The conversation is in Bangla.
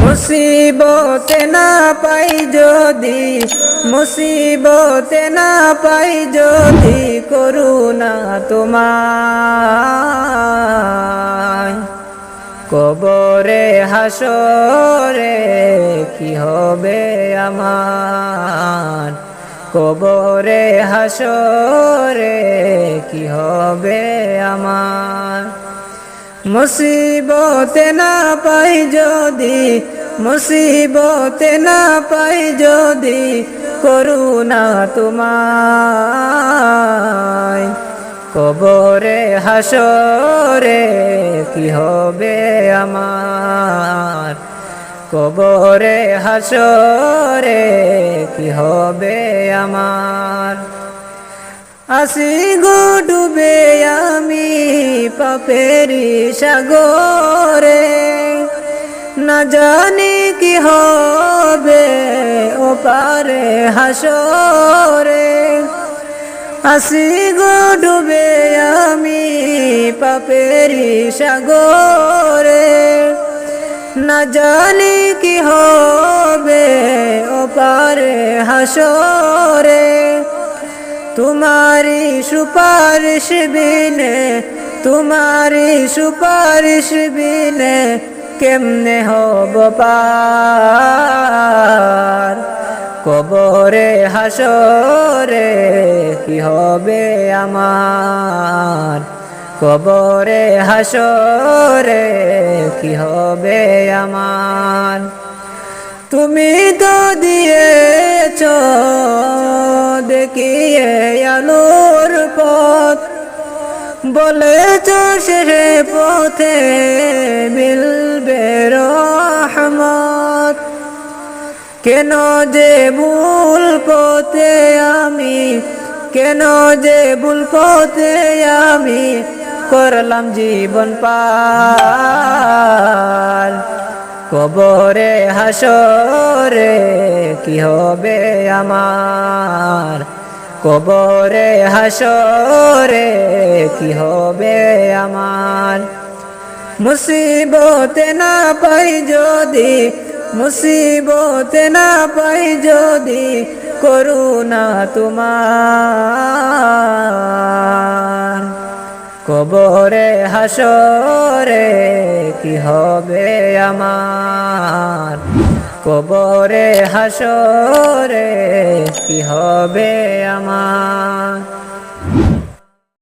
মুসিবতে না পাই যদি, মুসিবতে না পাই যদি করুণা তোমায়, কবরে হাসরে কি হবে আমার, কবরে হাসরে কি হবে আমার। মুসিবতে না পাই যদি, মুসিবতে না পাই যদি করুণা তোমায়, কবরে হাসরে কি হবে আমার, কবরে হাসরে কি হবে আমার। আসি গো ডুবে আমি পাপেরি সাগরে, না জানি কি হবে ওপারে হাসরে। আসি গো ডুবে আমি পাপেরি সাগরে, না জানি কি হবে ওপারে হাসরে। তোমারি সুপারিশ বিনে, তোমারি সুপারিশ বিনে কেমনে হব পার, কবরে হাসরে কি হবে আমার, কবরে হাসরে কি হবে আমার। তুমি তো দিয়েছ দেখিয়ে আলোর পথ, বলেছ সে পথে মিলবে রহমত। কেন যে ভুল পথে আমি, কেন যে ভুল পথে আমি করলাম জীবন পার, কবরে হাসরে কি হবে আমার, কবরে হাসরে কি হবে আমার। মুসিবতে না পাই যদি, মুসিবতে না পাই যদি করুণা তোমার, কবরে হাসরে কি হবে আমার, কবরে হাসরে কি হবে আমার।